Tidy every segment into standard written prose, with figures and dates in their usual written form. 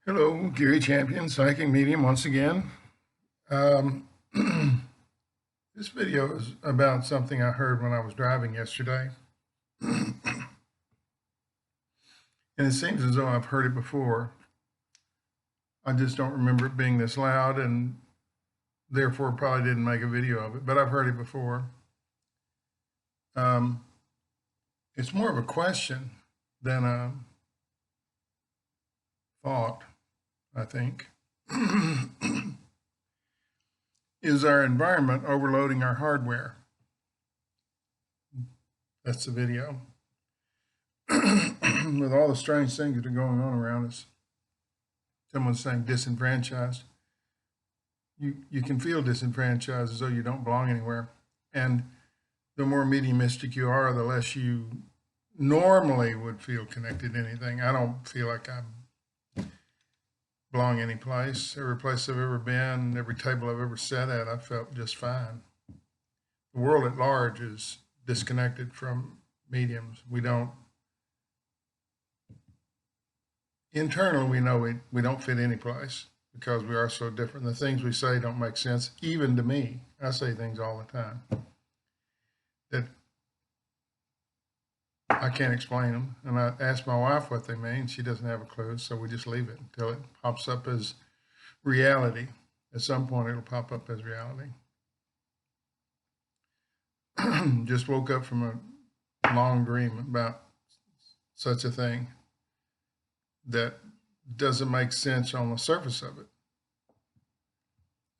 Hello, Gary Champion, Psychic Medium once again. Um, this video is about something I heard when I was driving yesterday. And it seems as though I've heard it before. I just don't remember it being this loud and therefore probably didn't make a video of it, but I've heard it before. Um, it's more of a question than a thought, I think. Is our environment overloading our hardware? That's the video. With all the strange things that are going on around us, someone's saying disenfranchised. You can feel disenfranchised as though you don't belong anywhere. And the more mediumistic you are, the less you normally would feel connected to anything. I don't feel like I belong any place. Every place I've ever been, every table I've ever sat at, I felt just fine. The world at large is disconnected from mediums. We don't, internally, we know we don't fit any place because we are so different. The things we say don't make sense, even to me. I say things all the time that I can't explain them. And I ask my wife what they mean. She doesn't have a clue, so we just leave it until it pops up as reality. At some point, it'll pop up as reality. Just woke up from a long dream about such a thing that doesn't make sense on the surface of it.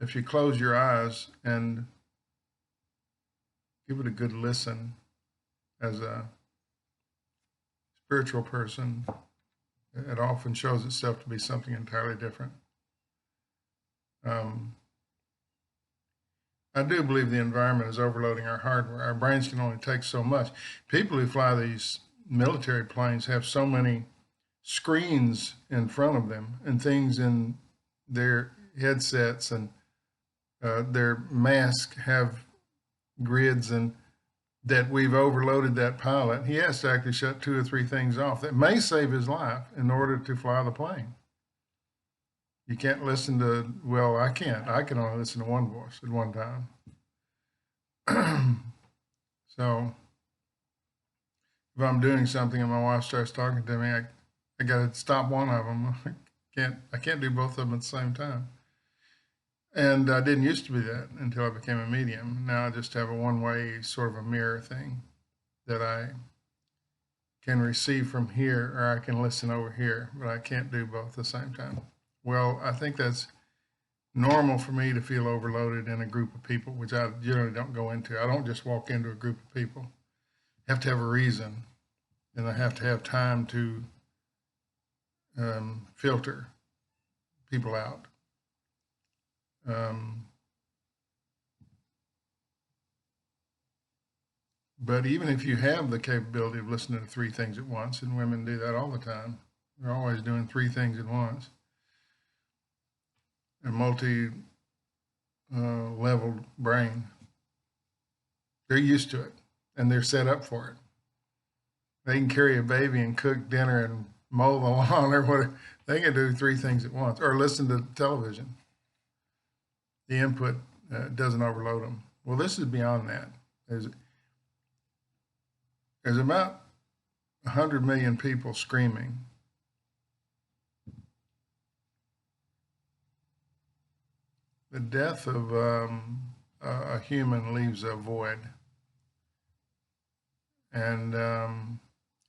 If you close your eyes and give it a good listen as a spiritual person, it often shows itself to be something entirely different. I do believe the environment is overloading our hardware. Our brains can only take so much. People who fly these military planes have so many screens in front of them and things in their headsets, and their masks have grids, and that we've overloaded that pilot. He has to actually shut 2 or 3 things off that may save his life in order to fly the plane. You can't listen to, well, I can't. I can only listen to one voice at one time. So if I'm doing something and my wife starts talking to me, I got to stop one of them. I can't do both of them at the same time. And I didn't used to be that until I became a medium. Now I just have a one-way sort of a mirror thing that I can receive from here or I can listen over here, but I can't do both at the same time. Well, I think that's normal for me to feel overloaded in a group of people, which I generally don't go into. I don't just walk into a group of people. I have to have a reason, and I have to have time to filter people out. But even if you have the capability of listening to 3 things at once, and women do that all the time, they're always doing 3 things at once. A multi-leveled brain. They're used to it, and they're set up for it. They can carry a baby and cook dinner and mow the lawn or whatever. They can do 3 things at once, or listen to television. The input doesn't overload them. Well, this is beyond that. There's about 100 million people screaming. The death of a human leaves a void, and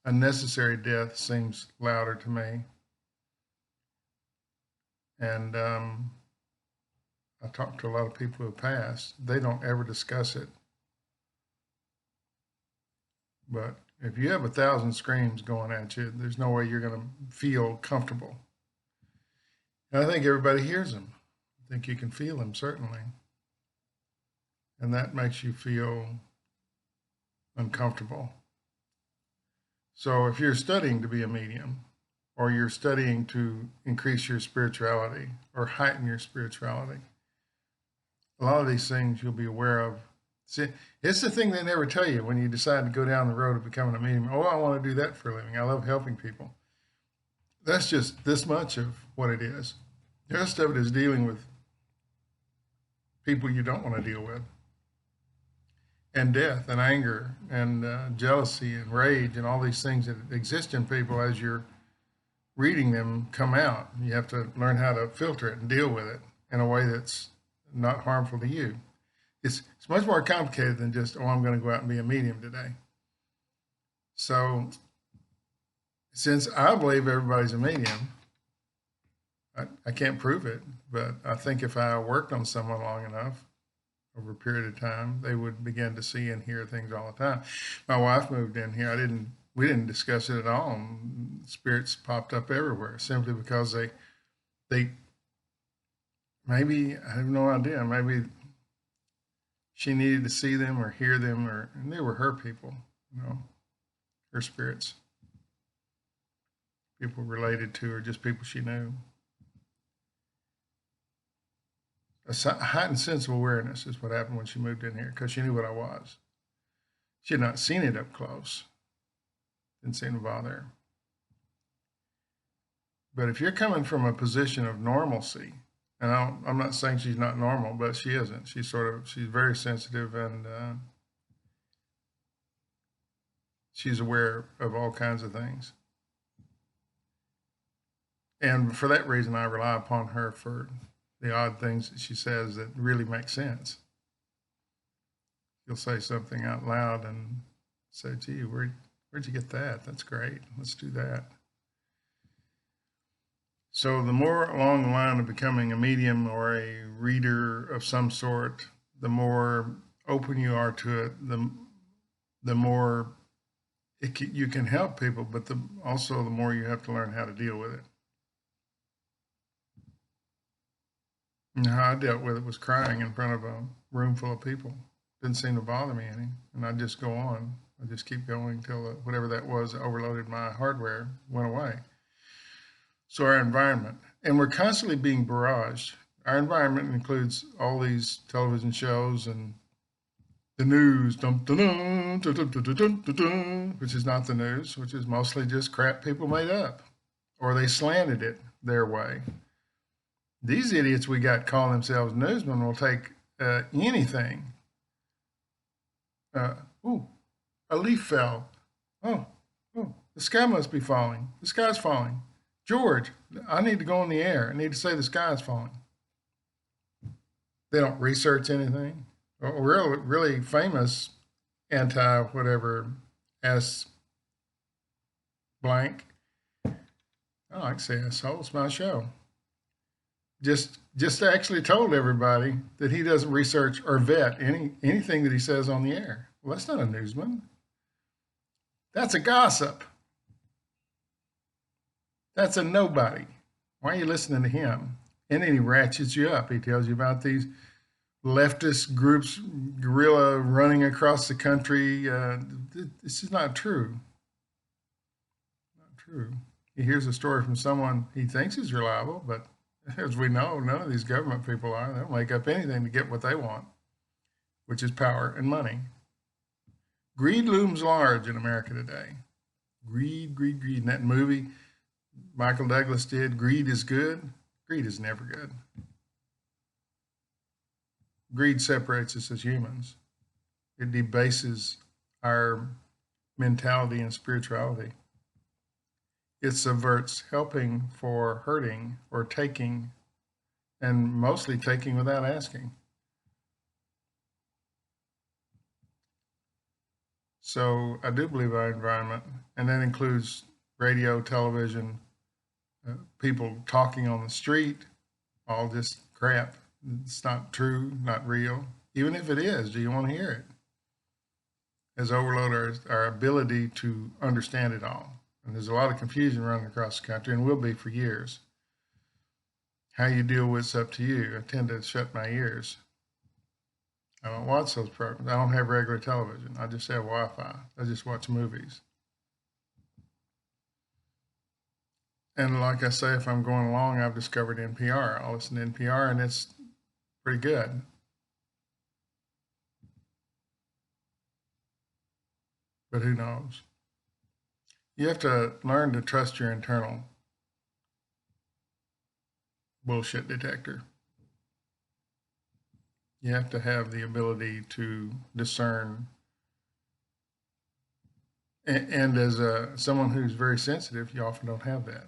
unnecessary death seems louder to me. And I talked to a lot of people who have passed. They don't ever discuss it. But if you have 1,000 screams going at you, there's no way you're going to feel comfortable. And I think everybody hears them. I think you can feel them, certainly. And that makes you feel uncomfortable. So if you're studying to be a medium, or you're studying to increase your spirituality or heighten your spirituality, a lot of these things you'll be aware of. See, it's the thing they never tell you when you decide to go down the road of becoming a medium. Oh, I want to do that for a living. I love helping people. That's just this much of what it is. The rest of it is dealing with people you don't want to deal with, and death and anger and jealousy and rage and all these things that exist in people as you're reading them come out. You have to learn how to filter it and deal with it in a way that's not harmful to you. It's much more complicated than just, oh, I'm going to go out and be a medium today. So since I believe everybody's a medium, I can't prove it, but I think if I worked on someone long enough over a period of time, they would begin to see and hear things all the time. My wife moved in here. We didn't discuss it at all. Spirits popped up everywhere simply because they maybe, I have no idea, maybe she needed to see them or hear them, and they were her people, her spirits, people related to her, just people she knew. A heightened sense of awareness is what happened when she moved in here because she knew what I was. She had not seen it up close. Didn't seem to bother her. But if you're coming from a position of normalcy, and I'm not saying she's not normal, but she isn't. She's very sensitive, and she's aware of all kinds of things. And for that reason, I rely upon her for the odd things that she says that really make sense. She'll say something out loud and say, gee, where'd you get that? That's great. Let's do that. So the more along the line of becoming a medium or a reader of some sort, the more open you are to it, the more you can help people, but also the more you have to learn how to deal with it. And how I dealt with it was crying in front of a room full of people. Didn't seem to bother me any, and I'd just go on. I'd just keep going until whatever that was that overloaded my hardware went away. So our environment, and we're constantly being barraged. Our environment includes all these television shows and the news, which is not the news, which is mostly just crap people made up, or they slanted it their way. These idiots we got calling themselves newsmen will take anything. Ooh, a leaf fell. Oh, the sky must be falling. The sky's falling. George, I need to go in the air. I need to say the sky's falling. They don't research anything. Really famous anti-whatever S blank. I like to say asshole. It's my show. Just actually told everybody that he doesn't research or vet anything that he says on the air. Well, that's not a newsman. That's a gossip. That's a nobody. Why are you listening to him? And then he ratchets you up. He tells you about these leftist groups, guerrilla running across the country. This is not true. Not true. He hears a story from someone he thinks is reliable, but as we know, none of these government people are. They'll make up anything to get what they want, which is power and money. Greed looms large in America today. Greed, greed, greed. In that movie Michael Douglas did, Greed is Good. Greed is never good. Greed separates us as humans. It debases our mentality and spirituality. It subverts helping for hurting or taking, and mostly taking without asking. So I do believe our environment, and that includes radio, television, people talking on the street, all just crap. It's not true, not real. Even if it is, do you want to hear it? Has overloaded our ability to understand it all. And there's a lot of confusion running across the country, and will be for years. How you deal with it's up to you. I tend to shut my ears. I don't watch those programs. I don't have regular television. I just have Wi-Fi. I just watch movies. And like I say, if I'm going along, I've discovered NPR. I'll listen to NPR, and it's pretty good. But who knows? You have to learn to trust your internal bullshit detector. You have to have the ability to discern. And as someone who's very sensitive, you often don't have that.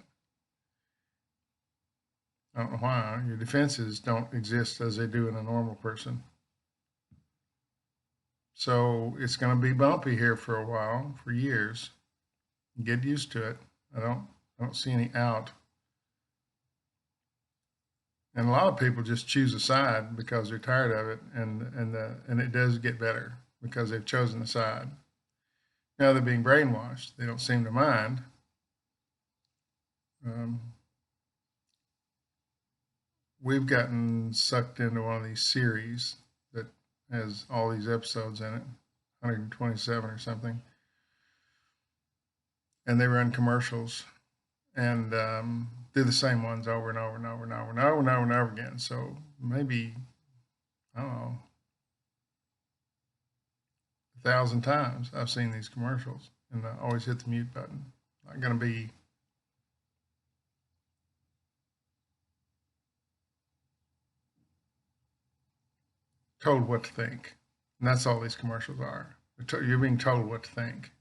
I don't know why. Your defenses don't exist as they do in a normal person. So it's going to be bumpy here for a while, for years. Get used to it. I don't see any out. And a lot of people just choose a side because they're tired of it, and it does get better because they've chosen a side. Now they're being brainwashed. They don't seem to mind. Um, we've gotten sucked into one of these series that has all these episodes in it, 127 or something, and they run commercials and do the same ones over and over and over and over and over and over and over again. So maybe, I don't know, 1,000 times I've seen these commercials, and I always hit the mute button. Not going to be told what to think. And that's all these commercials are. You're being told what to think.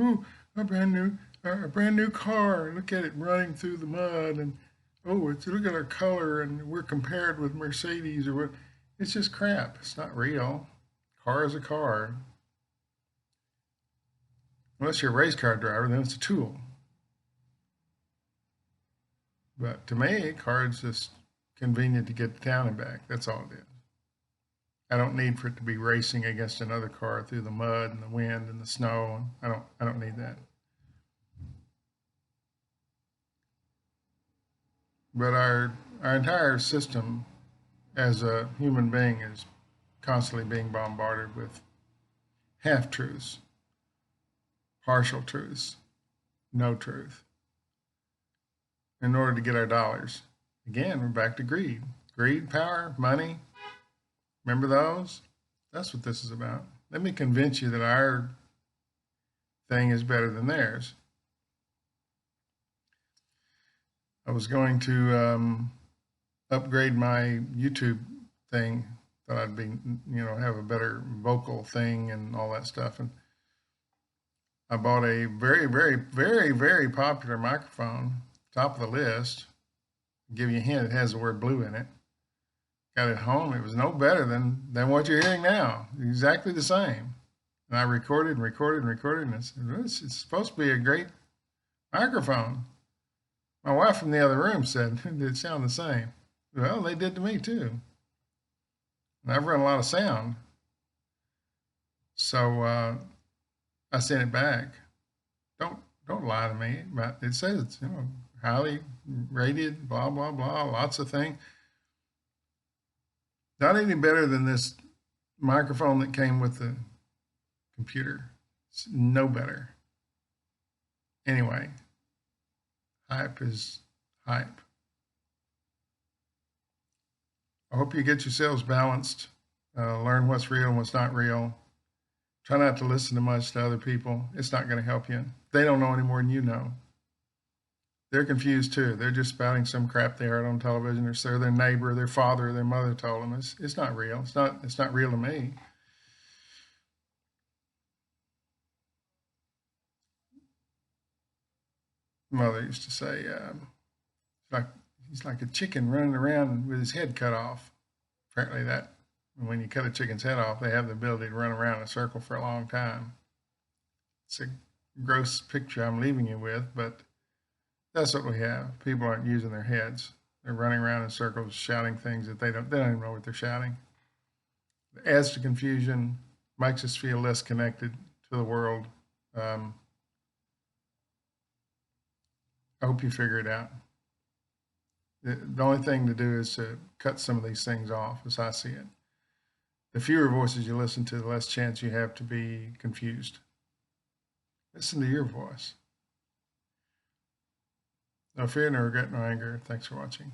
Ooh, a brand new car. Look at it running through the mud, and look at our color, and we're compared with Mercedes or what. It's just crap. It's not real. Car is a car. Unless you're a race car driver, then it's a tool. But to me, a car is just convenient to get to town and back. That's all it is. I don't need for it to be racing against another car through the mud and the wind and the snow. I don't need that. But our entire system as a human being is constantly being bombarded with half truths, partial truths, no truth, in order to get our dollars. Again, we're back to greed. Greed, power, money. Remember those? That's what this is about. Let me convince you that our thing is better than theirs. I was going to upgrade my YouTube thing, that I'd be, have a better vocal thing and all that stuff. And I bought a very, very, very, very popular microphone, top of the list. I'll give you a hint, it has the word blue in it. Got it home. It was no better than what you're hearing now. Exactly the same. And I recorded and recorded and recorded, and it's supposed to be a great microphone. My wife from the other room said it sounded the same. Well, they did to me too. And I've run a lot of sound. So I sent it back. Don't lie to me. But it says it's highly rated, blah blah blah, lots of things. Not any better than this microphone that came with the computer. It's no better. Anyway, hype is hype. I hope you get yourselves balanced, learn what's real and what's not real. Try not to listen too much to other people. It's not going to help you. They don't know any more than you know. They're confused too. They're just spouting some crap they heard on television, or their neighbor, their father, or their mother told them. It's not real. It's not real to me. Mother used to say, he's like a chicken running around with his head cut off. Apparently when you cut a chicken's head off, they have the ability to run around in a circle for a long time. It's a gross picture I'm leaving you with, but that's what we have. People aren't using their heads. They're running around in circles shouting things that they don't even know what they're shouting. It adds to confusion, makes us feel less connected to the world. I hope you figure it out. The only thing to do is to cut some of these things off, as I see it. The fewer voices you listen to, the less chance you have to be confused. Listen to your voice. No fear, no regret, no anger. Thanks for watching.